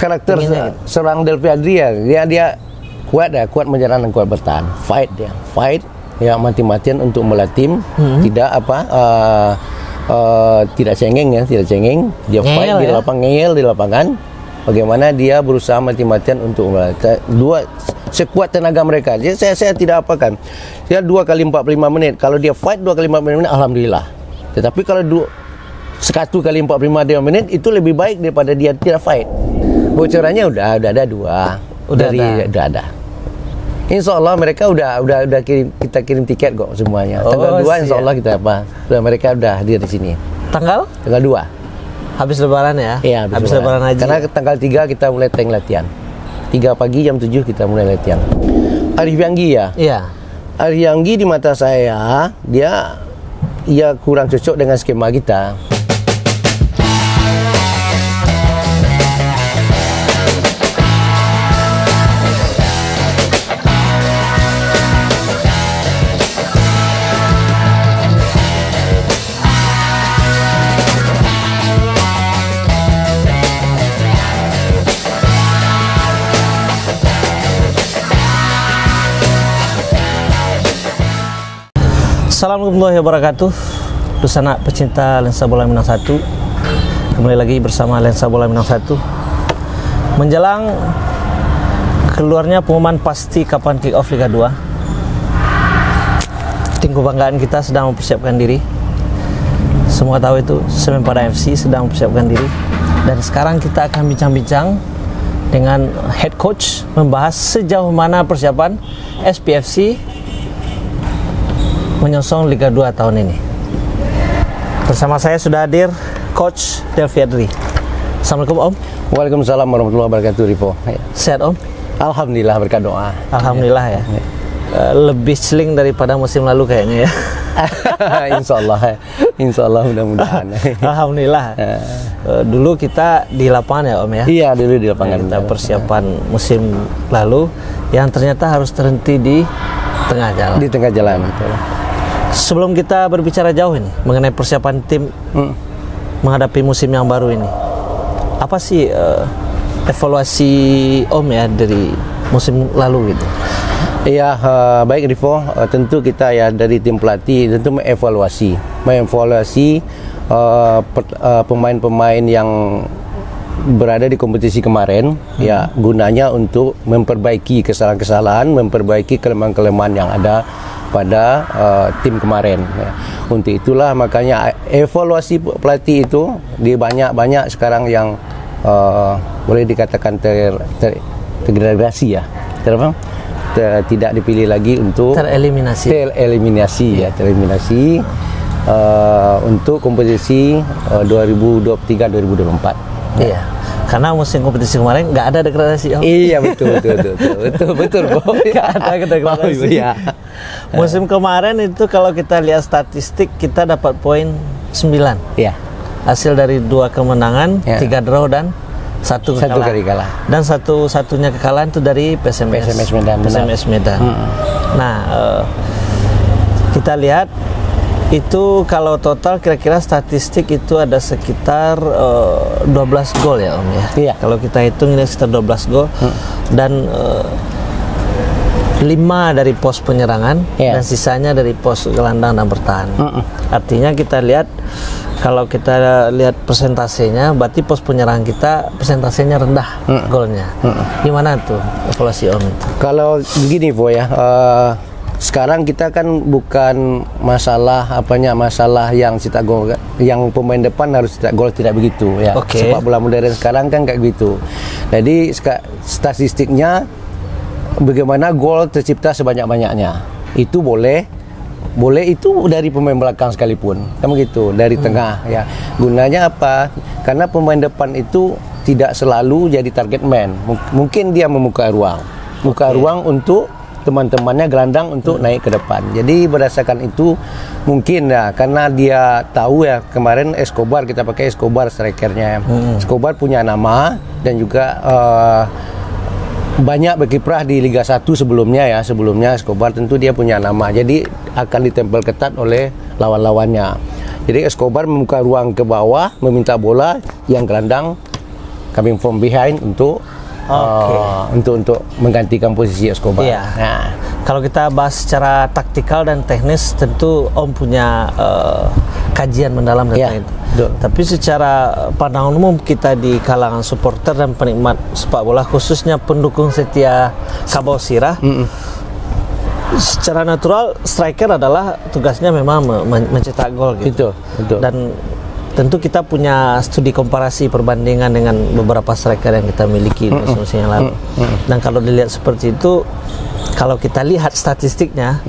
Karakter Inginnya gitu. seorang Delphi Adria, dia kuat ya, kuat menyerang dan kuat bertahan. Fight ya, mati-matian untuk membela tim, tidak tidak cengeng ya, tidak cengeng. Dia Ngeyel fight di ya? lapangan, ngeyel di lapangan. Bagaimana dia berusaha mati-matian untuk membela dua sekuat tenaga mereka. Jadi saya tidak apakan. Dia 2 kali 45 menit. Kalau dia fight 2 kali 45 menit, alhamdulillah. Tetapi kalau 1 kali 45 menit itu lebih baik daripada dia tidak fight. Bocorannya udah ada 2. Udah ada. Insya Allah mereka udah kita kirim tiket kok semuanya. Tanggal 2 insya Allah kita mereka udah hadir di sini. Tanggal 2. habis lebaran ya? Iya, habis lebaran haji. Karena tanggal 3 kita mulai tank latihan. 3 pagi jam 7 kita mulai latihan. Arif Yanggi ya? Iya. Arif Yanggi di mata saya dia kurang cocok dengan skema kita. Assalamualaikum warahmatullahi wabarakatuh. Dusana pecinta lensa bola Minang 1, kembali lagi bersama lensa bola Minang 1. Menjelang keluarnya pengumuman pasti kapan kick off Liga 2, tim kebanggaan kita sedang mempersiapkan diri. Semua tahu itu, Semen Padang FC sedang mempersiapkan diri. Dan sekarang kita akan bincang-bincang dengan head coach, membahas sejauh mana persiapan SPFC menyongsong Liga 2 tahun ini. Bersama saya sudah hadir Coach Delphi Adri. Assalamualaikum Om. Waalaikumsalam warahmatullahi wabarakatuh, Ripo. Sehat Om? Alhamdulillah, berkat doa. Alhamdulillah ya. Lebih seling daripada musim lalu kayaknya ya. Insya Allah mudah-mudahan. Alhamdulillah. Dulu kita di lapangan ya Om ya. Iya, dulu di lapangan. Kita persiapan musim lalu yang ternyata harus terhenti di tengah jalan. Di tengah jalan. Betul. Sebelum kita berbicara jauh ini mengenai persiapan tim menghadapi musim yang baru ini, apa sih evaluasi Om ya dari musim lalu gitu? Iya, baik Rivo, tentu kita ya dari tim pelatih tentu mengevaluasi pemain-pemain yang berada di kompetisi kemarin, ya gunanya untuk memperbaiki kesalahan-kesalahan, memperbaiki kelemahan-kelemahan yang ada pada tim kemarin. Ya. Untuk itulah makanya evaluasi pelatih itu di banyak sekarang yang boleh dikatakan terdegradasi ya, tidak dipilih lagi untuk tereliminasi untuk kompetisi 2023-2024. Iya, karena musim kompetisi kemarin nggak ada degradasi. Iya betul. Nggak ada degradasi. Iya. Musim kemarin itu kalau kita lihat statistik kita dapat poin 9. Iya. Hasil dari 2 kemenangan, 3 draw dan 1 kali kalah. Dan satunya kekalahan itu dari PSMS Medan. Nah, kita lihat itu kalau total kira-kira statistik itu ada sekitar 12 gol ya Om ya. Iya. Kalau kita hitung ini sekitar 12 gol dan 5 dari pos penyerangan dan sisanya dari pos gelandang dan bertahan. Artinya kita lihat kalau kita lihat persentasenya, berarti pos penyerangan kita persentasenya rendah golnya. Gimana tuh evaluasi Om itu? Kalau begini Bo ya, sekarang kita kan bukan masalah yang cetak gol, yang pemain depan harus cetak gol, tidak begitu ya. Sepak bola modern sekarang kan kayak gitu. Jadi statistiknya bagaimana gol tercipta sebanyak-banyaknya. Itu boleh itu dari pemain belakang sekalipun, kan begitu, dari tengah ya. Gunanya apa? Karena pemain depan itu tidak selalu jadi target man. Mungkin dia membuka ruang untuk teman-temannya gelandang untuk naik ke depan. Jadi berdasarkan itu mungkin ya, karena dia tahu ya kemarin Escobar, kita pakai Escobar strikernya. Escobar punya nama dan juga banyak berkiprah di Liga 1 sebelumnya Escobar tentu dia punya nama. Jadi akan ditempel ketat oleh lawan-lawannya. Jadi Escobar membuka ruang ke bawah, meminta bola, yang gelandang coming from behind untuk untuk menggantikan posisi Escobar. Iya. Nah, kalau kita bahas secara taktikal dan teknis, tentu Om punya kajian mendalam tentang itu. Betul. Tapi secara pandangan umum kita di kalangan supporter dan penikmat sepak bola, khususnya pendukung setia Kabau Sirah, secara natural striker adalah tugasnya memang mencetak gol gitu. Betul. Dan tentu kita punya studi komparasi perbandingan dengan beberapa striker yang kita miliki musim-musim yang lalu. Dan kalau dilihat seperti itu, kalau kita lihat statistiknya,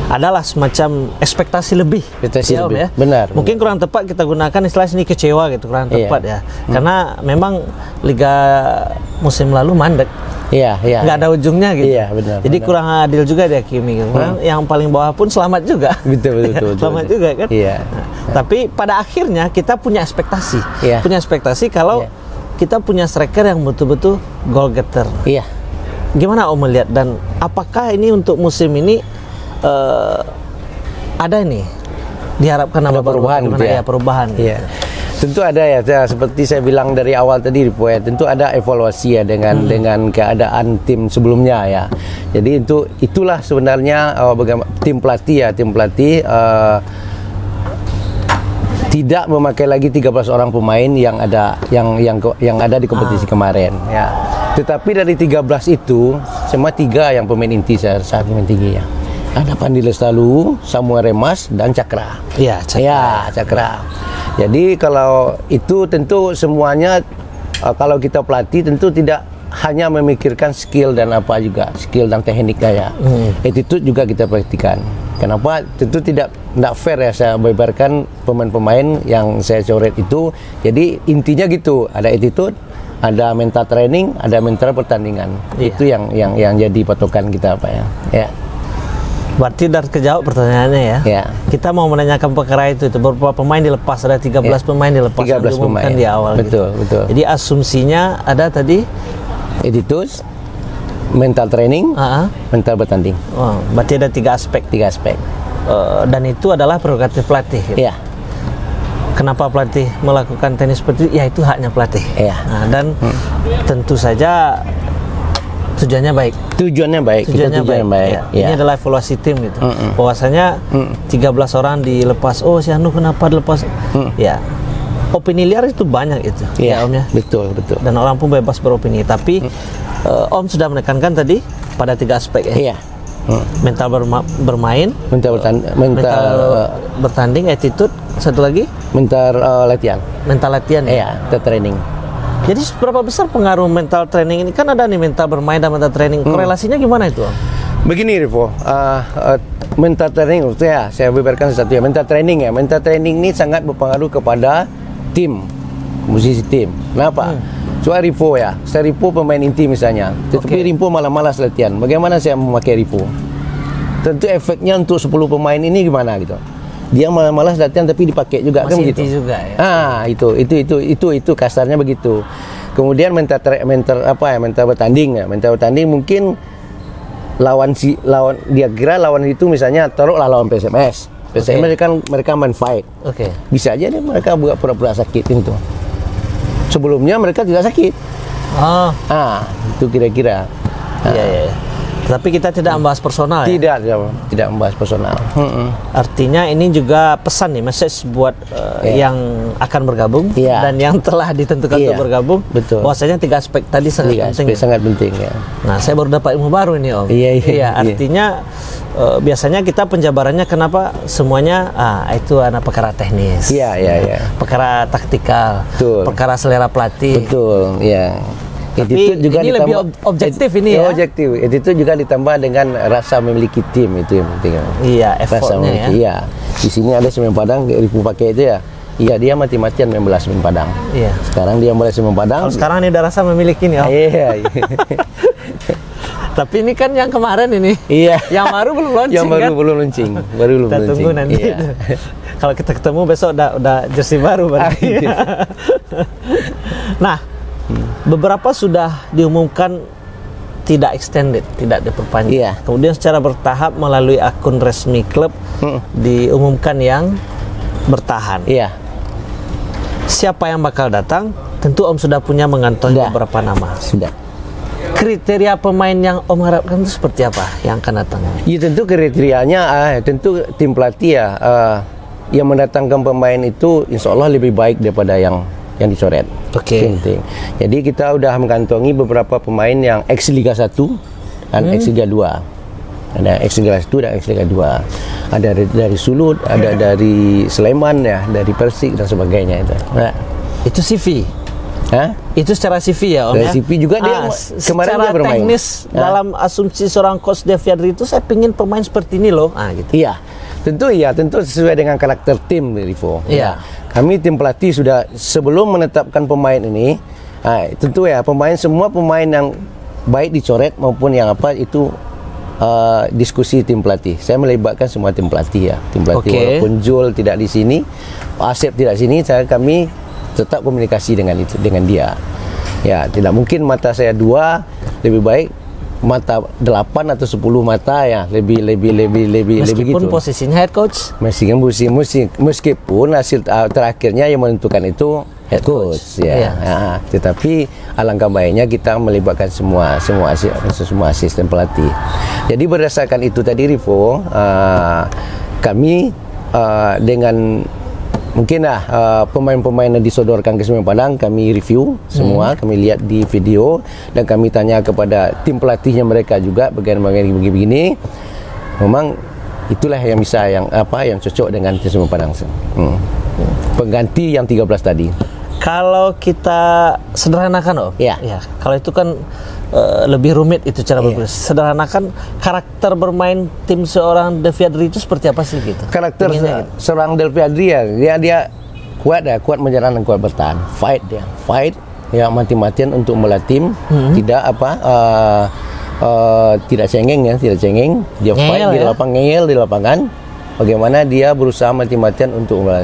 adalah semacam ekspektasi lebih. Ya. Benar. Mungkin kurang tepat kita gunakan istilah ini kecewa gitu, kurang tepat ya. Karena memang liga musim lalu mandek. Nggak ada ujungnya gitu. Benar. Jadi kurang adil juga dihakimi gitu. Yang paling bawah pun selamat juga. Betul. Selamat juga kan. Tapi pada akhirnya kita punya ekspektasi. Punya ekspektasi kalau kita punya striker yang betul-betul goal getter. Gimana Om melihat, dan apakah ini untuk musim ini ada nih diharapkan ada perubahan gitu ya? Perubahan. Tentu ada ya, seperti saya bilang dari awal tadi, tentu ada evaluasi ya dengan keadaan tim sebelumnya ya. Jadi itulah sebenarnya bagaimana tim pelatih tidak memakai lagi 13 orang pemain yang ada di kompetisi kemarin ya. Tetapi dari 13 itu cuma 3 yang pemain inti saat pemain tinggi ya. Ada Pandi Lestalu, Samuel Remas, dan Cakra. Cakra. Jadi kalau itu tentu semuanya, kalau kita pelatih tentu tidak hanya memikirkan skill dan skill dan tekniknya ya. Attitude juga kita perhatikan. Kenapa? Tentu tidak fair ya saya beberkan pemain-pemain yang saya coret itu. Jadi intinya gitu, ada attitude, ada mental training, ada mental pertandingan. Itu yang jadi patokan kita ya. Berarti dari kejawab pertanyaannya ya. Kita mau menanyakan perkara itu beberapa pemain dilepas, ada 13 pemain dilepas 13 pemain di awal. Betul. Jadi asumsinya ada tadi attitude, mental training, mental bertanding. Berarti ada 3 aspek. Dan itu adalah prerogatif pelatih. Gitu. Kenapa pelatih melakukan teknik seperti itu? Ya itu haknya pelatih. Dan tentu saja tujuannya baik. Tujuannya baik. Ini adalah evaluasi tim gitu. Bahwasanya 13 orang dilepas. Oh, si Anu kenapa dilepas? Ya. Opini liar itu banyak itu. Om ya. Betul. Dan orang pun bebas beropini. Tapi Om sudah menekankan tadi pada 3 aspek ya. Mental bermain, mental bertanding, attitude, satu lagi mental latihan. Mental latihan ya. Training. Jadi seberapa besar pengaruh mental training ini? Kan ada nih mental bermain dan mental training. Korelasinya gimana itu? Begini Rivo, mental training saya beberkan sesuatu ya. Mental training ini sangat berpengaruh kepada tim, musisi tim. Kenapa? Soal Rivo ya, saya Rivo pemain inti misalnya, tetapi Rivo malas latihan. Bagaimana saya memakai Rivo? Tentu efeknya untuk 10 pemain ini gimana gitu. Dia malas latihan tapi dipakai juga kan gitu. Juga, ya. Itu kasarnya begitu. Kemudian mental bertanding ya. Mental bertanding mungkin lawan dia kira lawan itu misalnya taruhlah lawan PSMS. PSMS kan mereka main fight. Bisa aja deh mereka buat pura-pura sakit itu. Sebelumnya mereka tidak sakit. Itu kira-kira. Iya. Tapi kita tidak membahas personal ya? Tidak membahas personal. Artinya ini juga pesan nih, message buat yang akan bergabung dan yang telah ditentukan untuk bergabung. Betul. Bahwasanya 3 aspek tadi sangat penting ya. Nah, saya baru dapat ilmu baru ini Om. Artinya biasanya kita penjabarannya kenapa semuanya itu ada perkara teknis. Perkara taktikal. Betul. Perkara selera pelatih. Betul, Tapi juga ini lebih objektif ini ya. Objektif. Itu juga ditambah dengan rasa memiliki tim, itu yang penting. Effortnya ya. Di sini ada Semen Padang, Rifu pakai itu ya. Dia mati-matian main bola Semen Padang. Sekarang dia mulai Semen Padang. Kalau sekarang ini udah rasa memiliki nih. Tapi ini kan yang kemarin ini. Yang baru belum launching. Belum launching. Kita tunggu nanti. Kalau kita ketemu besok udah jersey baru berarti. Nah, beberapa sudah diumumkan tidak extended, tidak diperpanjang. Kemudian secara bertahap melalui akun resmi klub diumumkan yang bertahan. Siapa yang bakal datang tentu Om sudah punya mengantongi beberapa nama. Sudah. Kriteria pemain yang Om harapkan itu seperti apa yang akan datang? Ya tentu kriterianya, tentu tim pelatih ya, yang mendatangkan pemain itu insya Allah lebih baik daripada yang dicoret. Oke. Jadi kita udah mengantongi beberapa pemain yang ex Liga 1 dan ex Liga 2. Ada ex Liga 1 dan ex Liga 2. Ada dari Sulut, ada dari Sleman ya, dari Persik dan sebagainya itu. Nah, itu CV. Hah? Itu secara CV ya Om dari ya? CV juga dia kemarin dia bermain. Teknis dalam asumsi seorang coach Devi Adri itu saya pingin pemain seperti ini loh. Gitu. Iya. Tentu sesuai dengan karakter tim Rivo. Iya. Kami tim pelatih sudah sebelum menetapkan pemain ini, tentu ya semua pemain yang baik dicoret maupun yang apa itu diskusi tim pelatih. Saya melibatkan semua tim pelatih ya. Tim pelatih walaupun Jul tidak di sini, Asep tidak di sini, kami tetap komunikasi dengan dia. Ya, tidak mungkin mata saya 2, lebih baik mata 8 atau 10 mata ya, lebih meskipun gitu. Posisinya head coach. Meskipun hasil terakhirnya yang menentukan itu head coach ya. Tetapi alangkah baiknya kita melibatkan semua asisten pelatih. Jadi berdasarkan itu tadi Rivo, kami dengan mungkin pemain-pemain yang disodorkan ke Semen Padang kami review semua, kami lihat di video dan kami tanya kepada tim pelatihnya mereka juga bagaimana begini. Memang itulah yang bisa yang cocok dengan Semen Padang. Pengganti yang 13 tadi. Kalau kita sederhanakan Om, ya. Kalau itu kan lebih rumit itu cara berpikir. Sederhanakan karakter bermain tim seorang Devi Adri itu seperti apa sih gitu? Karakter seorang Devi Adri ya, dia kuat menyerang dan kuat bertahan. Fight ya mati-matian untuk membela tim, tidak cengeng. Dia fight ngeyel di lapangan. Bagaimana dia berusaha mati-matian untuk membela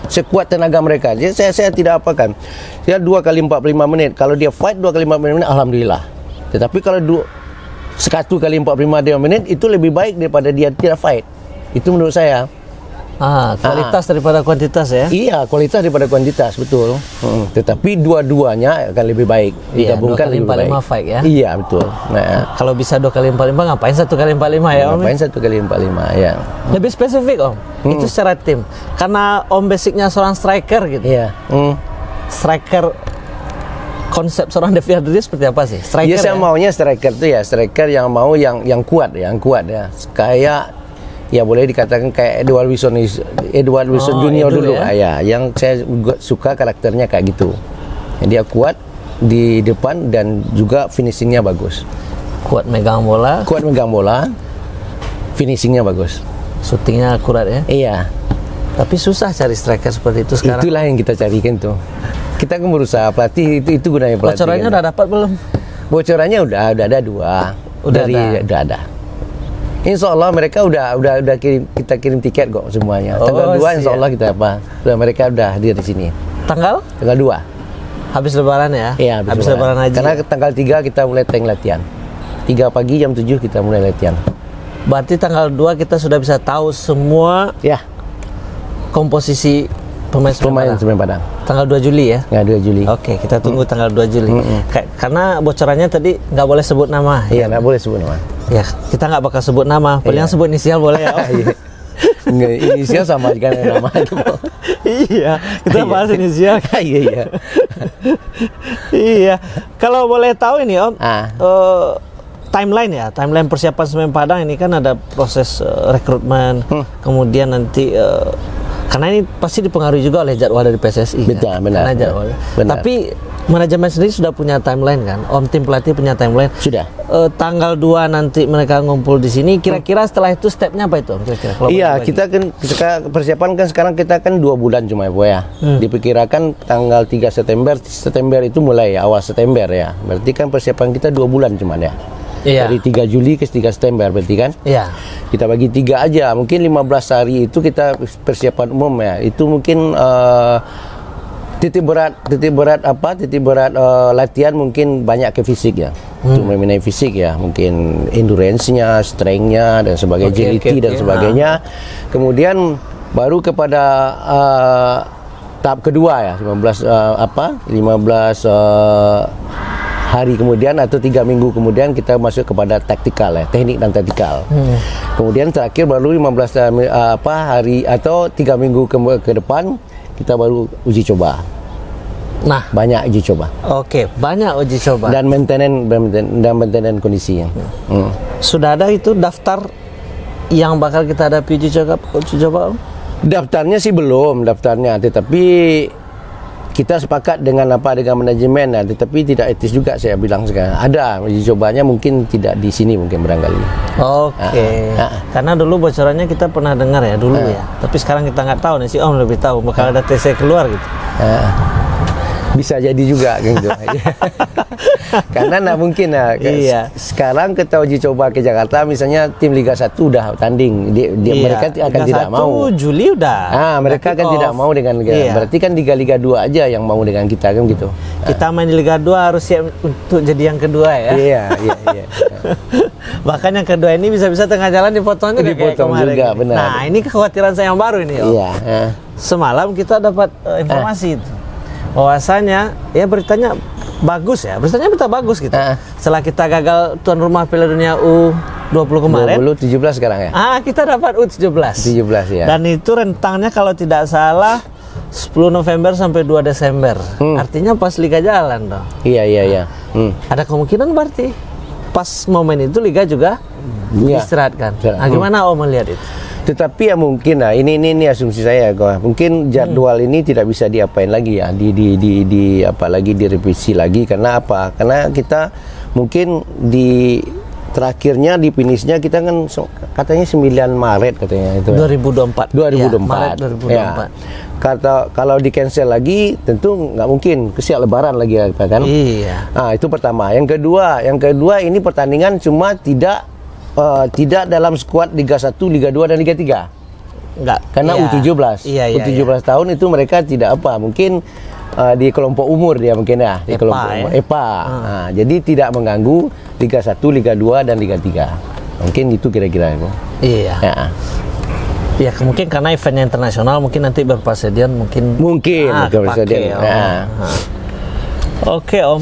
sekuat tenaga mereka. Jadi saya tidak apakan. Dia 2 kali 45 menit. Kalau dia fight 2 kali 45 menit, alhamdulillah. Tetapi kalau 1 kali 45 menit itu lebih baik daripada dia tidak fight. Itu menurut saya. Kualitas daripada kuantitas ya? Iya, kualitas daripada kuantitas, betul. Tetapi dua-duanya akan lebih baik digabungkan lebih baik. 2 kali 45 fight ya? Iya, betul. Nah, kalau bisa 2 kali 45 ngapain 1 kali 45 ya Om? Ngapain 1 kali 45 ya? Lebih spesifik Om, itu secara tim. Karena Om basicnya seorang striker gitu. Iya. Striker, konsep seorang Devi Adri seperti apa sih? Striker saya maunya striker itu ya, striker yang mau yang kuat ya. Kayak ya boleh dikatakan kayak Edward Wilson Junior dulu ya, yang saya suka karakternya kayak gitu. Dia kuat di depan dan juga finishingnya bagus. Kuat megang bola, finishingnya bagus. Shootingnya akurat ya. Iya. Tapi susah cari striker seperti itu sekarang. Itulah yang kita carikan tuh. Kita kan berusaha pelatih itu gunanya pelatih. Bocorannya udah dapat belum? Bocorannya udah ada 2. Udah ada. Insya Allah mereka udah kita kirim tiket kok semuanya. Tanggal 2 insya Allah mereka udah hadir di sini. Tanggal 2. Habis lebaran ya? Iya, habis lebaran aja. Karena tanggal 3 kita mulai latihan. 3 pagi jam 7 kita mulai latihan. Berarti tanggal 2 kita sudah bisa tahu semua komposisi pemain Semen Padang. Tanggal 2 Juli ya? Ya, 2 Juli. Oke, kita tunggu tanggal 2 Juli. Karena bocorannya tadi nggak boleh sebut nama. Iya, nggak boleh sebut nama. Ya, kita nggak bakal sebut nama. Paling sebut inisial boleh ya? Inisial sama dengan nama itu. Iya, kita bahas inisial. Iya. Iya. Kalau boleh tahu ini Om, timeline persiapan Semen Padang ini kan ada proses rekrutmen, kemudian nanti karena ini pasti dipengaruhi juga oleh jadwal dari PSSI. Benar. Tapi manajemen sendiri sudah punya timeline kan? Om, tim pelatih punya timeline. Sudah. Tanggal 2 nanti mereka ngumpul di sini. Kira-kira setelah itu stepnya apa itu Om? Iya, kita kan persiapan kan sekarang kita kan 2 bulan cuma ya. Diperkirakan tanggal 3 September itu mulai awal September ya. Berarti kan persiapan kita 2 bulan cuma ya. Iya. Dari 3 Juli ke 3 September berarti kan? Iya. Kita bagi 3 aja, mungkin 15 hari itu kita persiapan umum ya. Itu mungkin titik berat latihan mungkin banyak ke fisik ya. Untuk mengenai fisik ya, mungkin endurance-nya, strength-nya dan sebagainya, agility dan sebagainya. Kemudian baru kepada tahap kedua ya, 15 hari kemudian atau 3 minggu kemudian kita masuk kepada taktikal ya, teknik dan taktikal. Kemudian terakhir baru 15 hari atau 3 minggu ke depan kita baru uji coba. Nah, banyak uji coba. Oke, banyak uji coba. Dan maintenance kondisi. Sudah ada itu daftar yang bakal kita hadapi uji coba? Daftarnya sih belum, tetapi kita sepakat dengan manajemen, tetapi tidak etis juga saya bilang sekarang. Ada uji cobanya, mungkin tidak di sini mungkin barangkali. Oke. Karena dulu bocorannya kita pernah dengar ya dulu ya. Tapi sekarang kita nggak tahu nih, si Om lebih tahu bakal ada TC keluar gitu. Bisa jadi juga gitu. Karena nggak mungkin sekarang kita uji coba ke Jakarta, misalnya tim Liga 1 udah tanding, mereka akan Liga tidak 1, mau. Juli udah. Mereka akan tidak mau dengan Liga. Berarti kan Liga 2 aja yang mau dengan kita kan gitu. Kita main di Liga 2 harus siap untuk jadi yang kedua ya. Iya. Bahkan yang kedua ini bisa-bisa tengah jalan dipotong juga kayak kemarin. Juga, benar. Nah, ini kekhawatiran saya yang baru ini. Iya. Semalam kita dapat informasi itu. Bahwasanya ya beritanya bagus ya, berita bagus gitu. Setelah kita gagal tuan rumah Piala Dunia U20 kemarin, 17 sekarang ya. Kita dapat U17. 17 ya. Dan itu rentangnya kalau tidak salah 10 November sampai 2 Desember. Artinya pas liga jalan dong. Iya. Ada kemungkinan berarti pas momen itu liga juga diistirahatkan. Nah, gimana Om melihat itu? Tetapi ya mungkin ini asumsi saya, mungkin jadwal ini tidak bisa diapain lagi ya, apalagi direvisi lagi. Karena apa? Karena kita mungkin di terakhirnya di finishnya kita kan katanya 9 Maret katanya itu. 2024. Ya, Maret 2024. Ya. Kalau di cancel lagi tentu nggak mungkin, kesiap lebaran lagi kan. Iya. Itu pertama. Yang kedua ini pertandingan cuma tidak dalam skuad Liga 1, Liga 2 dan Liga 3. Enggak. Karena U17. U17 tahun itu mereka tidak mungkin di kelompok umur dia mungkin ya, di kelompok umur EPA. Jadi tidak mengganggu Liga 1, Liga 2 dan Liga 3. Mungkin itu kira-kira itu. Iya. Ya mungkin karena eventnya internasional, mungkin nanti berpersediaan mungkin berpersediaan. Oke Om.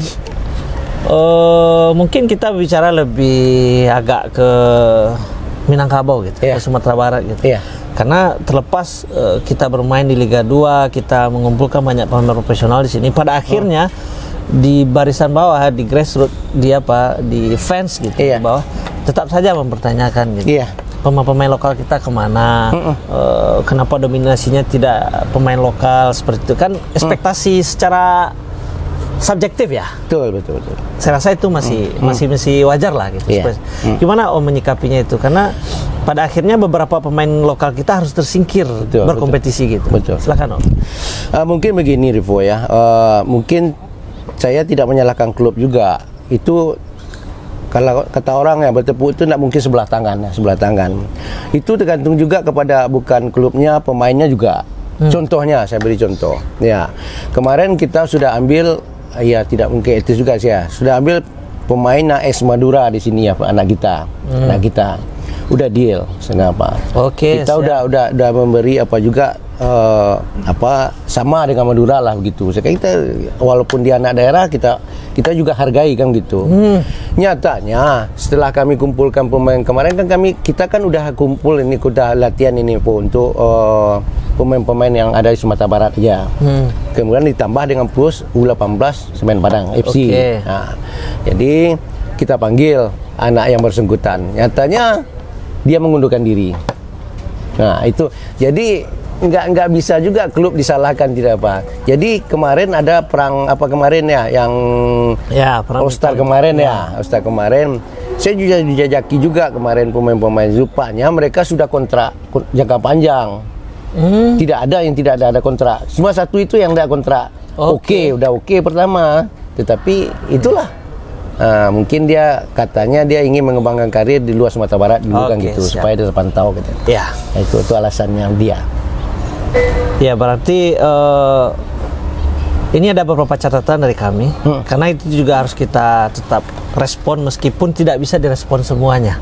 Mungkin kita bicara lebih agak ke Minangkabau gitu, ke Sumatera Barat gitu. Karena terlepas kita bermain di Liga 2, kita mengumpulkan banyak pemain profesional di sini. Pada akhirnya di barisan bawah, di grassroots, di fans gitu di bawah, tetap saja mempertanyakan gitu. Pemain lokal kita kemana? Kenapa dominasinya tidak pemain lokal seperti itu? Kan ekspektasi secara subjektif ya. Betul. Saya rasa itu masih wajar lah gitu. Gimana Om menyikapinya itu? Karena pada akhirnya beberapa pemain lokal kita harus tersingkir berkompetisi gitu. Silakan Om. Mungkin begini Rivo ya. Mungkin saya tidak menyalahkan klub juga. Itu kalau kata orang ya, bertepuk itu tidak mungkin sebelah tangan. Itu tergantung juga kepada bukan klubnya, pemainnya juga. Contohnya saya beri contoh. Ya. Kemarin kita sudah ambil tidak mungkin etis juga sih ya. Sudah ambil pemain AS Madura di sini ya, anak kita. Udah deal, kenapa? Kita udah memberi sama dengan Madura lah begitu. Sekarang kita walaupun dia anak daerah, kita juga hargai kan gitu. Nyatanya setelah kami kumpulkan pemain kemarin kan kita kan udah kumpul ini, udah latihan ini untuk pemain-pemain yang ada di Sumatera Barat aja. Kemudian ditambah dengan plus U18 Semen Padang FC. Jadi kita panggil anak yang bersangkutan. Nyatanya dia mengundurkan diri. Nah itu jadi nggak bisa juga klub disalahkan, tidak apa. Jadi kemarin ada perang kemarin ya, yang All-Star kemarin All-Star kemarin. Saya juga dijajaki juga kemarin pemain-pemain, rupanya mereka sudah kontrak jangka panjang. Tidak ada yang tidak ada kontrak. Cuma satu itu yang ada kontrak. Udah pertama. Tetapi itulah. Mungkin dia katanya dia ingin mengembangkan karir di luar Sumatera Barat dulu kan gitu, supaya dia terpantau gitu. Itu alasannya dia. Ya berarti ini ada beberapa catatan dari kami, karena itu juga harus kita tetap respon meskipun tidak bisa direspon semuanya.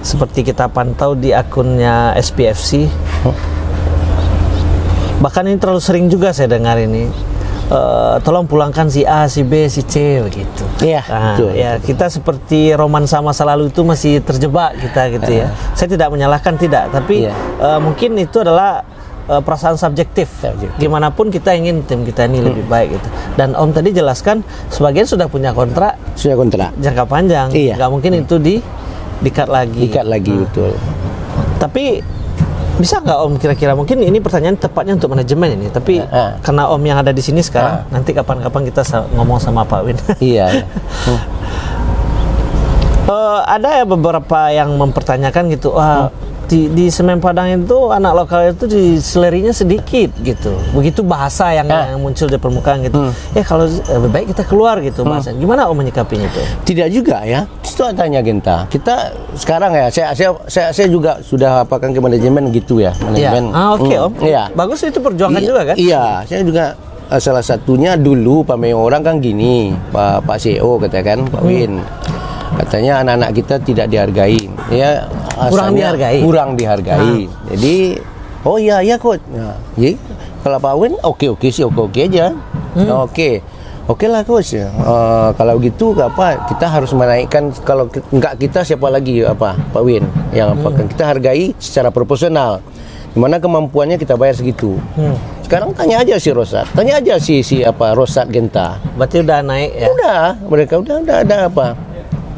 Seperti kita pantau di akunnya SPFC, Bahkan ini terlalu sering juga saya dengar ini. Tolong pulangkan si A, si B, si C begitu. Iya. Ya kita seperti romansa masa lalu itu masih terjebak kita gitu ya. Saya tidak menyalahkan tidak, tapi mungkin itu adalah perasaan subjektif. Gimana pun kita ingin tim kita ini lebih baik gitu. Dan Om tadi jelaskan sebagian sudah punya kontrak. Sudah kontrak. Jangka panjang. Nggak mungkin itu di-cut lagi. Di-cut lagi betul. Tapi bisa nggak Om kira-kira, mungkin ini pertanyaan tepatnya untuk manajemen ini, tapi karena Om yang ada di sini sekarang, nanti kapan-kapan kita ngomong sama Pak Win. Iya. Ada ya beberapa yang mempertanyakan gitu, di Semen Padang itu anak lokal itu di selerinya sedikit gitu, begitu bahasa yang muncul di permukaan gitu. Kalau lebih baik kita keluar gitu bahasa. Gimana Om menyikapinya itu? Tidak juga ya. Itu tanya Genta. Kita sekarang ya, saya juga sudah apakan ke manajemen gitu ya, manajemen. Oke Om. Iya. Bagus itu perjuangan juga kan? Iya, saya juga salah satunya dulu Pak Mayor orang kan gini, Pak CEO katakan, Pak Win. Katanya anak-anak kita tidak dihargai. Ya, kurang dihargai. Jadi, oh iya coach. Nah, jadi kalau Pak Win oke sih, oke aja. Oke lah coach. Kalau gitu apa? Kita harus menaikkan. Kalau enggak kita siapa lagi Pak Win yang kita hargai secara proporsional. Dimana kemampuannya kita bayar segitu. Sekarang tanya aja si Rosat, tanya aja si Rosat Genta. Berarti udah naik ya? Udah, mereka udah ada apa?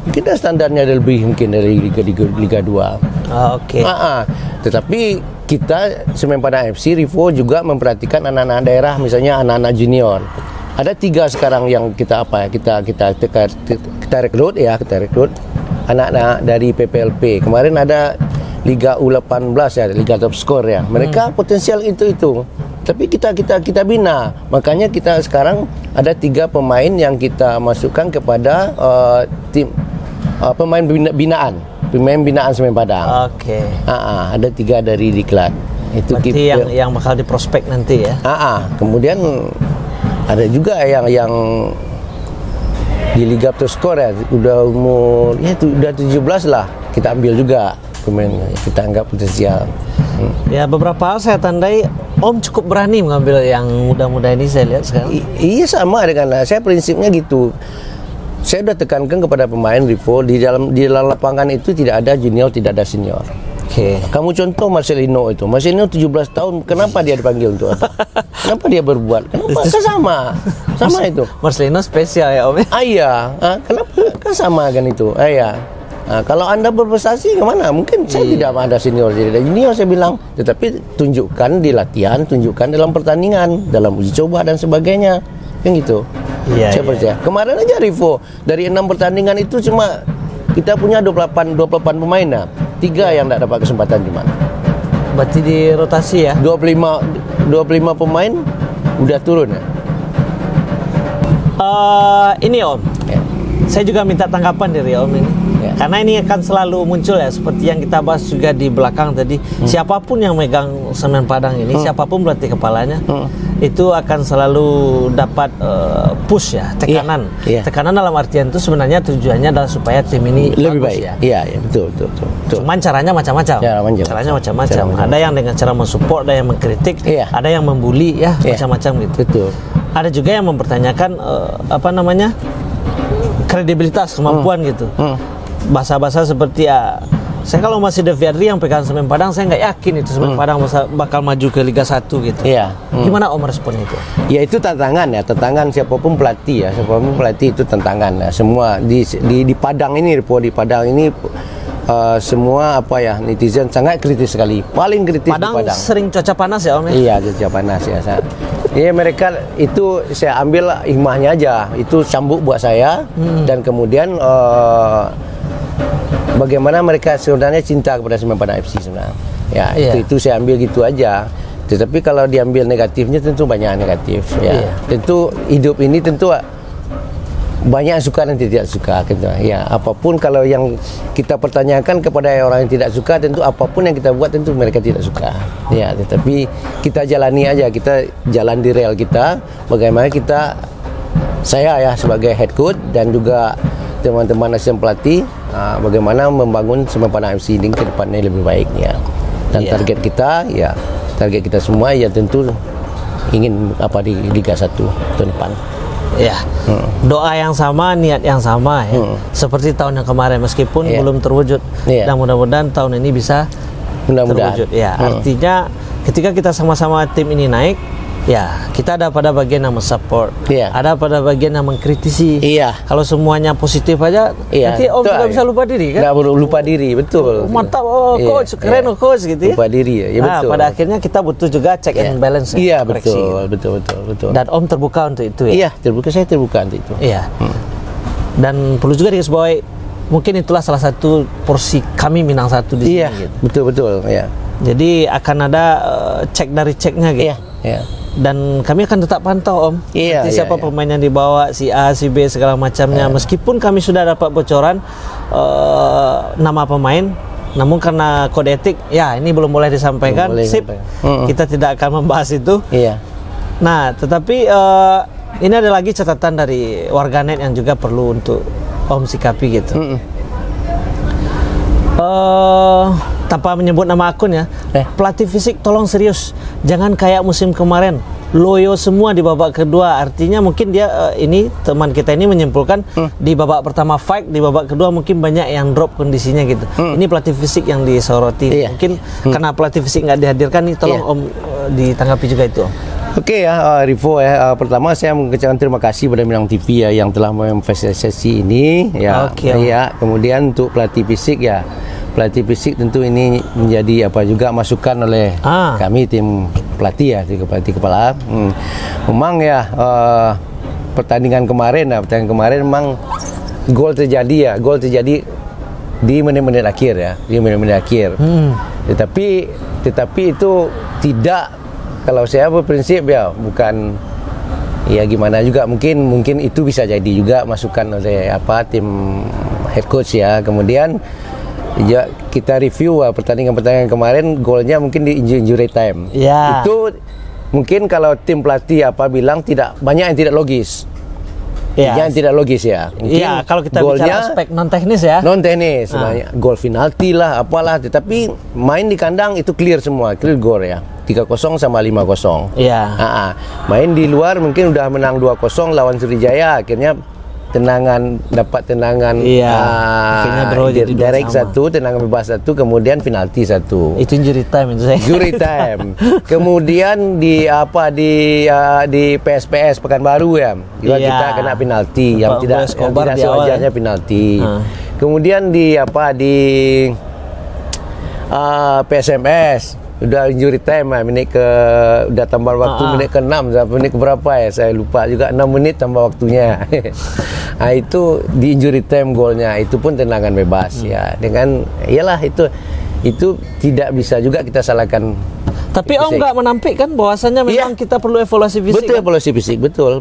Kita standarnya lebih mungkin dari Liga 2. Oke. Tetapi kita Semen Padang FC Rivo juga memperhatikan anak-anak daerah, misalnya anak-anak junior. Ada 3 sekarang yang kita rekrut anak-anak dari PPLP. Kemarin ada Liga U18 ya, Liga Top Score ya. Mereka potensial itu. Tapi kita bina. Makanya kita sekarang ada 3 pemain yang kita masukkan kepada tim pemain binaan Semen Padang. Oke. Ada 3 dari Diklat. Itu berarti yang bakal diprospek nanti ya. Kemudian ada juga yang di Liga Top Score ya, udah umur udah 17 lah, kita ambil juga pemain kita anggap potensial. Ya beberapa hal saya tandai Om cukup berani mengambil yang muda-muda ini, saya lihat sekarang. Iya, sama dengan saya prinsipnya gitu. Saya sudah tekankan kepada pemain Rivo, di dalam lapangan itu tidak ada junior, tidak ada senior. Kamu contoh Marcelino itu. Marcelino 17 tahun, kenapa dia dipanggil untuk apa? Kenapa dia berbuat? Kenapa? Sama itu. Marcelino spesial ya Om. Iya. Kenapa? Kan sama kan itu. Kalau Anda berprestasi kemana? Mungkin saya tidak ada senior, tidak ada junior, saya bilang. Tetapi tunjukkan di latihan, tunjukkan dalam pertandingan, dalam uji coba dan sebagainya. Kan gitu. Saya percaya. Kemarin aja Rivo dari 6 pertandingan itu cuma kita punya 28 pemain 3 yang tidak dapat kesempatan cuma. Berarti di rotasi ya? 25 pemain udah turun ya. Ini Om. Saya juga minta tanggapan dari Om ini. Karena ini akan selalu muncul ya, seperti yang kita bahas juga di belakang tadi. Siapapun yang megang Semen Padang ini, siapapun pelatih kepalanya, itu akan selalu dapat push ya, tekanan. Tekanan dalam artian itu sebenarnya tujuannya adalah supaya tim ini lebih baik ya. Iya, betul. Cuman caranya macam-macam. Caranya macam-macam. Ada yang dengan cara mensupport, ada yang mengkritik, ada yang membuli ya, macam-macam gitu. Betul. Ada juga yang mempertanyakan kredibilitas, kemampuan gitu. Bahasa-bahasa seperti saya kalau masih De Viadri yang pegang Semen Padang, saya nggak yakin itu Semen Padang bakal maju ke Liga 1 gitu. Gimana Om respon itu? Ya itu tantangan ya, siapapun pelatih itu tantangan ya. Semua di Padang ini, di Padang ini semua netizen sangat kritis sekali, paling kritis Padang, di Padang. Sering cuaca panas ya Om ya? Iya, cuaca panas ya. Iya, mereka itu saya ambil hikmahnya aja, itu cambuk buat saya dan kemudian bagaimana mereka sebenarnya cinta kepada Semen Padang FC sebenarnya. Ya, itu saya ambil gitu aja. Tetapi kalau diambil negatifnya tentu banyak negatif ya. Tentu hidup ini tentu banyak yang suka dan tidak suka gitu. Ya, apapun kalau yang kita pertanyakan kepada orang yang tidak suka, tentu apapun yang kita buat tentu mereka tidak suka. Ya, tetapi kita jalani aja, kita jalan di rel kita. Bagaimana saya ya sebagai head coach dan juga teman-teman asisten pelatih, bagaimana membangun Semen Padang FC ini ke depannya lebih baik ya. Dan target kita semua ya tentu ingin apa di Liga 1 tahun depan. Ya, doa yang sama, niat yang sama ya. Seperti tahun yang kemarin meskipun belum terwujud. Dan mudah-mudahan tahun ini bisa terwujud. Ya, artinya ketika kita sama-sama tim ini naik, ya kita ada pada bagian yang mensupport, ada pada bagian yang mengkritisi. Kalau semuanya positif aja, nanti Om juga bisa lupa diri kan? Nggak perlu lupa diri, betul. Mantap, coach, keren coach gitu ya. Lupa diri ya, betul. Pada akhirnya kita butuh juga check and balance. Iya, betul. Dan Om terbuka untuk itu ya. Iya, saya terbuka untuk itu. Iya. Dan perlu juga digarisbawahi, mungkin itulah salah satu porsi kami Minang Satu di sini. Iya, gitu. betul. Ya. Jadi akan ada cek dari ceknya gitu. Iya. Dan kami akan tetap pantau Om. Nanti siapa pemain yang dibawa, si A, si B segala macamnya. Meskipun kami sudah dapat bocoran nama pemain, namun karena kode etik, ya ini belum boleh disampaikan. Kita tidak akan membahas itu. Nah, tetapi ini ada lagi catatan dari warganet yang juga perlu untuk Om sikapi gitu. Tanpa menyebut nama akun ya, pelatih fisik tolong serius, jangan kayak musim kemarin loyo semua di babak kedua. Artinya mungkin dia ini teman kita ini menyimpulkan di babak pertama fight, di babak kedua mungkin banyak yang drop kondisinya gitu. Ini pelatih fisik yang disoroti. Mungkin karena pelatih fisik nggak dihadirkan nih, tolong Om ditanggapi juga itu Om. Oke ya, Rivo ya. Pertama saya mengucapkan terima kasih pada Minang TV ya yang telah memfasilitasi ini ya. Kemudian untuk pelatih fisik ya. Pelatih fisik tentu ini menjadi apa juga masukan oleh kami tim pelatih ya, pelatih kepala. Memang ya pertandingan kemarin memang gol terjadi di menit-menit akhir ya, Tetapi itu tidak, kalau saya berprinsip ya bukan ya gimana juga, mungkin itu bisa jadi juga masukan oleh tim head coach ya. Kemudian ya kita review pertandingan kemarin, golnya mungkin di injury time. Itu mungkin kalau tim pelatih bilang tidak banyak yang tidak logis. Yang tidak logis ya. Iya, kalau kita bicara aspek non teknis ya. Non teknis, gol penalti lah, apalah. Tetapi main di kandang itu clear semua, clear gol ya. 3-0 sama 5-0. Main di luar mungkin udah menang 2-0 lawan Sriwijaya, akhirnya dapat tendangan direct 1, tendangan bebas 1, kemudian penalti 1. Itu injury time itu saya. Injury time. Kemudian di PSPS Pekanbaru ya, juga kita kena penalti yang tidak sewajarnya penalti. Kemudian di PSMS udah injury time udah tambah waktu menit ke-6 sampai menit ke berapa ya, saya lupa juga, 6 menit tambah waktunya. Itu di injury time golnya, itu pun tendangan bebas ya. Dengan iyalah itu tidak bisa juga kita salahkan. Tapi Om nggak menampik kan bahwasannya memang kita perlu evaluasi fisik. Betul, evaluasi fisik, betul.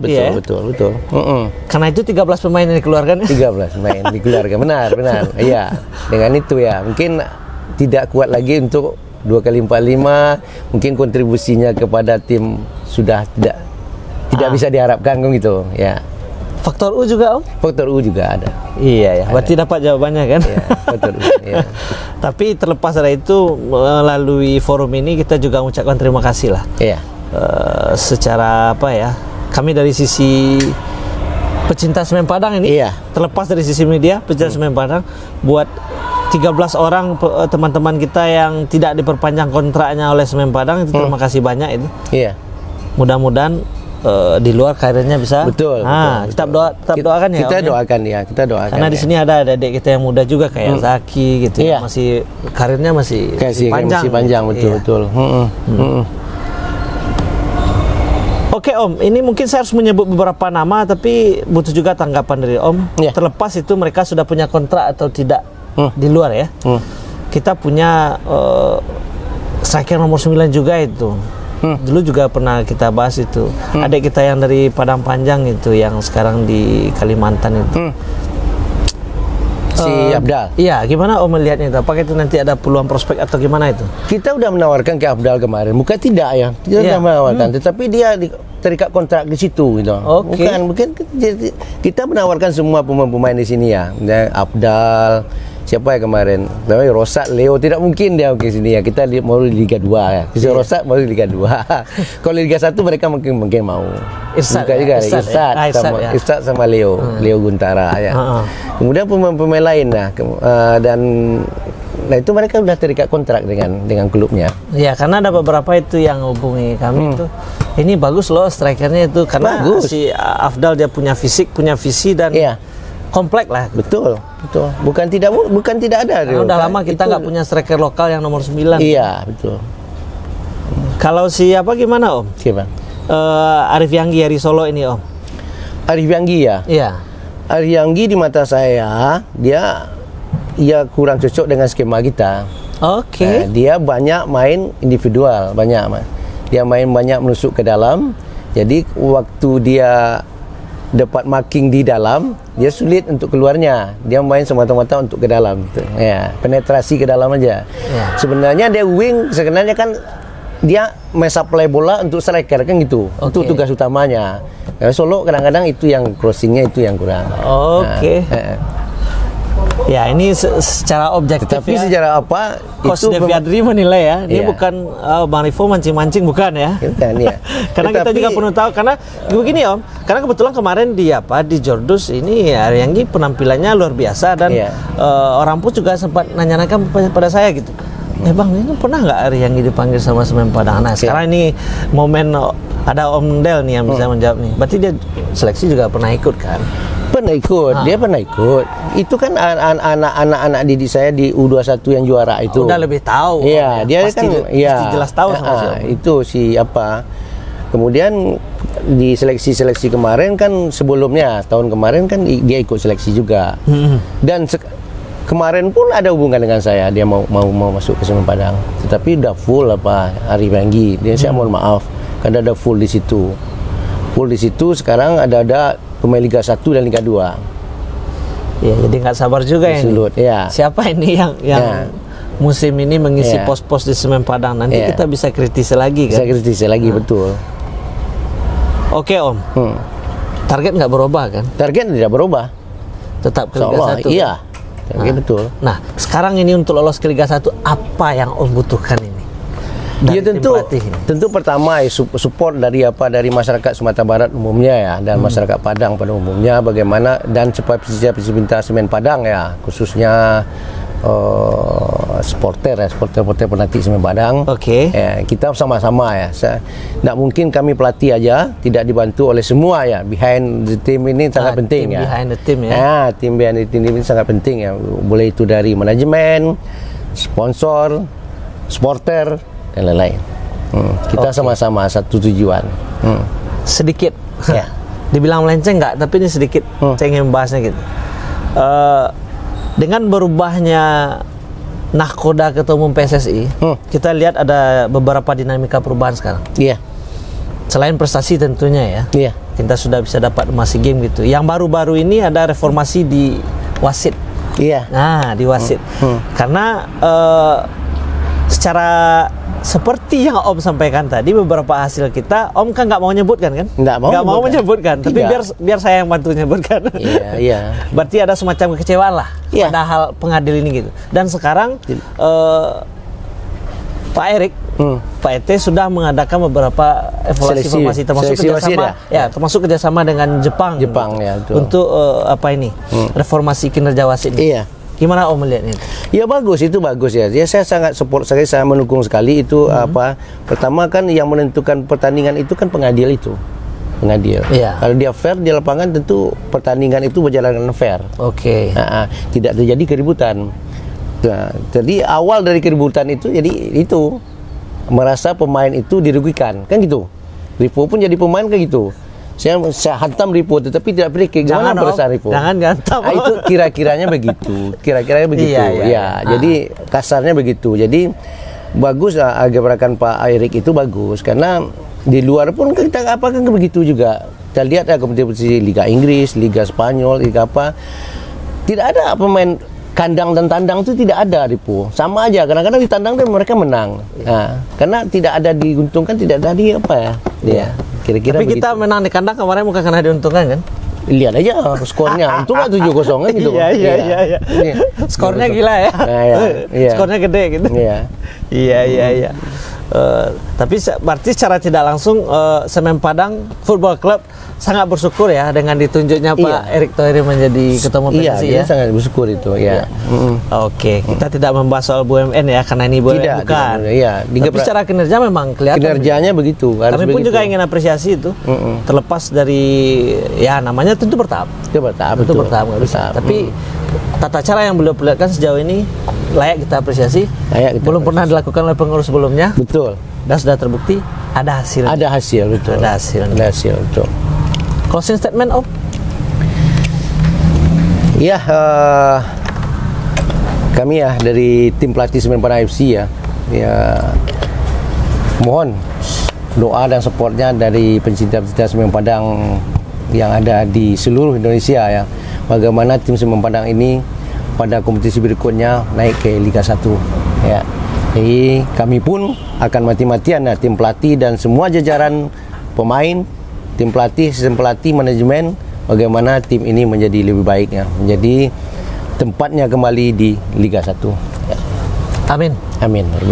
Karena itu 13 pemain yang dikeluarkan. 13 pemain dikeluarkan, benar. Iya. Dengan itu ya, mungkin tidak kuat lagi untuk 2x45, mungkin kontribusinya kepada tim sudah tidak bisa diharapkan gitu ya. Faktor U juga Om? Faktor U juga ada. Iya ya, berarti dapat jawabannya kan? Iya, faktor U. Tapi terlepas dari itu, melalui forum ini kita juga mengucapkan terima kasih lah. Secara kami dari sisi pecinta Semen Padang ini, terlepas dari sisi media, pecinta Semen Padang, buat 13 orang teman-teman kita yang tidak diperpanjang kontraknya oleh Semen Padang, itu terima kasih banyak itu. Mudah-mudahan di luar karirnya bisa. Betul. Kita doakan ya. Kita doakan. Karena di sini ada adik kita yang muda juga kayak Zaki gitu. Masih karirnya masih panjang. Betul. Oke Om, ini mungkin saya harus menyebut beberapa nama, tapi butuh juga tanggapan dari Om. Terlepas itu mereka sudah punya kontrak atau tidak di luar ya. Kita punya striker nomor 9 juga itu. Dulu juga pernah kita bahas itu. Adik kita yang dari Padang Panjang itu, yang sekarang di Kalimantan itu. Si Abdal. Iya, gimana Om melihatnya itu? Apakah itu nanti ada peluang prospek atau gimana itu? Kita udah menawarkan ke Abdal kemarin, bukan tidak ya. Kita sudah menawarkan, tetapi dia terikat kontrak di situ gitu. Bukan kita menawarkan semua pemain-pemain di sini ya. Abdal, siapa ya kemarin? Namanya Rosak, Leo, tidak mungkin dia ke sini ya. Kita mau di Liga 2 ya. Bisa Rosak mau di Liga 2. Kalau Liga 1 mereka mungkin mau. Irsad sama Leo, Leo Guntara ya. Kemudian pemain-pemain lain dan itu mereka sudah terikat kontrak dengan klubnya. Ya, karena ada beberapa itu yang hubungi kami itu. Ini bagus loh strikernya itu karena si Afdal dia punya fisik, punya visi dan komplek lah. Betul. Bukan tidak ada. Karena udah lama kita nggak punya striker lokal yang nomor 9. Iya, betul. Kalau siapa gimana Om? Siapa? Arif Yanggi dari Solo ini Om. Arif Yanggi ya? Iya. Arif Yanggi di mata saya dia kurang cocok dengan skema kita. Dia banyak main individual, dia main banyak menusuk ke dalam. Jadi waktu dia dapat marking di dalam, dia sulit untuk keluarnya. Dia main semata-mata untuk ke dalam. Ya, penetrasi ke dalam aja. Sebenarnya dia wing, sebenarnya kan dia supply bola untuk striker kan gitu. Itu tugas utamanya. Solo kadang-kadang itu yang crossingnya itu yang kurang. Ya, ini secara objektif. Tapi secara apa? Coach Devi Adri menilai ya, ini bukan Bang Rifo mancing-mancing, bukan ya? Bukan, ya. Karena kita juga perlu tahu, karena begini Om, karena kebetulan kemarin di Jordus ini Arif Yanggi penampilannya luar biasa dan orang pun juga sempat nanya-nanyakan pada saya gitu. Bang, ini pernah nggak Arif Yanggi dipanggil sama Semen Padang? Nah, sekarang ini momen ada Om Del nih yang bisa menjawab nih. Berarti dia seleksi juga pernah ikut kan? Dia pernah ikut. Itu kan anak-anak didik saya di U21 yang juara itu. Udah lebih tahu. Iya, dia pasti jelas tahu sama itu siapa. Kemudian di seleksi kemarin kan sebelumnya tahun kemarin kan dia ikut seleksi juga. Dan kemarin pun ada hubungan dengan saya, dia mau masuk ke Semen Padang. Tetapi udah full Arif Yanggi. Saya mohon maaf karena ada full di situ. Sekarang ada pemain Liga 1 dan Liga 2. Ya, jadi nggak sabar juga ya. Siapa ini yang musim ini mengisi pos-pos di Semen Padang? Nanti kita bisa kritisi lagi kan? Bisa kritisi lagi, betul. Oke Om. Target nggak berubah kan? Target tidak berubah. Tetap ke Liga 1. Iya. Betul. Nah, sekarang ini untuk lolos ke Liga 1 apa yang Om butuhkan ini? Ya tentu pertama support dari masyarakat Sumatera Barat umumnya ya, dan masyarakat Padang pada umumnya, bagaimana dan supaya pecinta Semen Padang ya, khususnya supporter pelatih Semen Padang. Ya, kita sama-sama ya. Tidak mungkin kami pelatih aja tidak dibantu oleh semua ya. Behind the team ini sangat penting ya. Behind the team ya. Tim behind the team ini sangat penting ya. Boleh itu dari manajemen, sponsor, supporter dan lain-lain. Kita sama-sama satu tujuan. Sedikit ya. Dibilang melenceng nggak, tapi ini sedikit saya ingin membahasnya gitu. Dengan berubahnya nahkoda Ketua Umum PSSI, kita lihat ada beberapa dinamika perubahan sekarang. Iya. Selain prestasi tentunya ya. Iya. Kita sudah bisa dapat emas SEA Games gitu. Yang baru-baru ini ada reformasi di wasit. Iya. Nah, di wasit. Karena secara seperti yang Om sampaikan tadi, beberapa hasil kita Om kan nggak mau nyebutkan kan? Nggak mau menyebutkan. Tapi biar saya yang bantu nyebutkan. Iya. Berarti ada semacam kekecewaan lah pada hal pengadil ini gitu. Dan sekarang Pak Erik, Pak ET sudah mengadakan beberapa evaluasi formasi termasuk kerjasama dengan Jepang ya, untuk reformasi kinerja wasit ini. Iya. Gimana Om melihatnya? Ya bagus, itu bagus ya. Saya sangat support, saya mendukung sekali itu. Pertama kan yang menentukan pertandingan itu kan pengadil itu. Kalau dia fair di lapangan, tentu pertandingan itu berjalan dengan fair. Tidak terjadi keributan. Nah, jadi awal dari keributan itu merasa pemain itu dirugikan, kan gitu. Ripo pun jadi pemain kayak gitu. Saya hantam Ripo tetapi tidak free kick. Gimana perasaan Ripo? Jangan hantam. Itu kira-kiranya begitu. Iya. Jadi kasarnya begitu. Jadi bagus gebrakan Pak Erik itu bagus, karena di luar pun kita kan begitu juga. Kita lihat kompetisi Liga Inggris, Liga Spanyol, Liga apa. Tidak ada pemain kandang dan tandang itu tidak ada Ripo. Sama aja, kadang-kadang di tandang dan mereka menang. Nah, karena tidak ada diuntungkan, tidak ada kira-kira Tapi kita menang di kandang kemarin bukan karena diuntungkan kan? Lihat aja skornya. Untung nggak 7-0 kan gitu. Iya. Skornya gila ya. Nah, iya. Skornya gede gitu. Iya. Tapi berarti secara tidak langsung Semen Padang Football Club sangat bersyukur ya dengan ditunjuknya Pak Erick Thohir menjadi ketua PSSI ya. Iya, sangat bersyukur itu ya. Oke, kita tidak membahas soal BUMN ya karena ini BUMN bukan. Iya, tapi secara kinerja memang kelihatan. Kinerjanya begitu. Kami pun juga ingin apresiasi itu. Terlepas dari ya namanya tentu bertahap. Tentu bertahap nggak bisa. Tapi tata cara yang beliau perlihatkan sejauh ini layak kita apresiasi. Belum pernah dilakukan oleh pengurus sebelumnya. Betul. Dan sudah terbukti ada hasil. Ada hasil betul. Ada hasil betul. Closing statement Om? Iya, kami ya dari tim pelatih Semen Padang FC ya mohon doa dan supportnya dari pencinta-pencinta Semen Padang yang ada di seluruh Indonesia ya. Bagaimana tim Semen Padang ini pada kompetisi berikutnya naik ke Liga 1 ya. Jadi kami pun akan mati-matian ya, tim pelatih dan semua jajaran pemain, tim pelatih, sistem pelatih, manajemen, bagaimana tim ini menjadi lebih baiknya, menjadi tempatnya kembali di Liga 1 ya. Amin.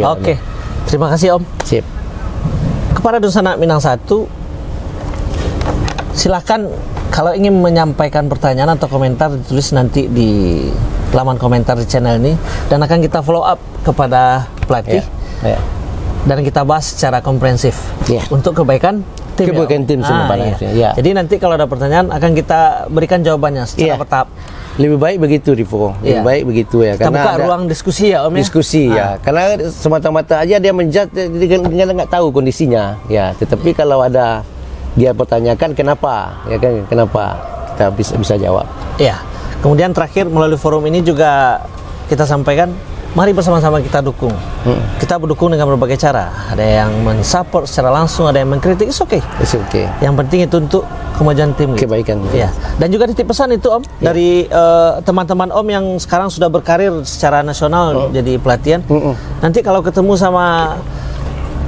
Oke. Terima kasih Om. Sip. Kepada Dusun Anak Minang 1, silakan kalau ingin menyampaikan pertanyaan atau komentar ditulis nanti di laman komentar di channel ini dan akan kita follow up kepada pelatih dan kita bahas secara komprehensif untuk kebaikan tim. Tim Semen Padang. Jadi nanti kalau ada pertanyaan akan kita berikan jawabannya secara bertahap. Lebih baik begitu Rivo, lebih baik begitu ya. Kita buka ruang diskusi ya Om ya. Diskusi ya, karena semata-mata aja dia menjat, dia nggak tahu kondisinya ya. Tetapi kalau ada dia pertanyakan kenapa, ya kan kenapa kita bisa jawab. Iya. Kemudian terakhir melalui forum ini juga kita sampaikan, mari bersama-sama kita dukung. Kita berdukung dengan berbagai cara. Ada yang mensupport secara langsung, ada yang mengkritik. It's okay. Yang penting itu untuk kemajuan tim. Kebaikan. Iya. Dan juga titip pesan itu Om dari teman-teman Om yang sekarang sudah berkarir secara nasional jadi pelatihan. Nanti kalau ketemu sama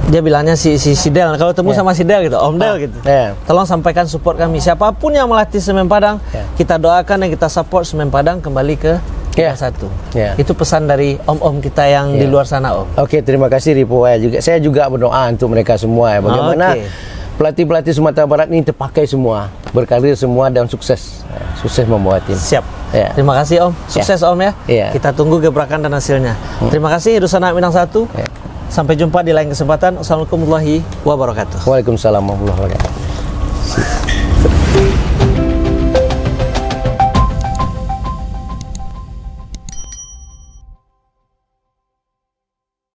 dia bilangnya si Del, kalau ketemu sama si Del gitu, Om Del gitu, tolong sampaikan support kami. Siapapun yang melatih Semen Padang, kita doakan dan kita support Semen Padang kembali ke Liga 1. Itu pesan dari om-om kita yang di luar sana Om. Oke, terima kasih Ripo ya. Saya juga berdoa untuk mereka semua ya. Bagaimana pelatih-pelatih Sumatera Barat ini terpakai semua, berkarir semua dan sukses membawa tim. Siap. Terima kasih Om. Sukses Om ya. Kita tunggu gebrakan dan hasilnya. Terima kasih Dusun Anak Minang 1. Sampai jumpa di lain kesempatan. Assalamualaikum warahmatullahi wabarakatuh. Waalaikumsalam warahmatullahi wabarakatuh.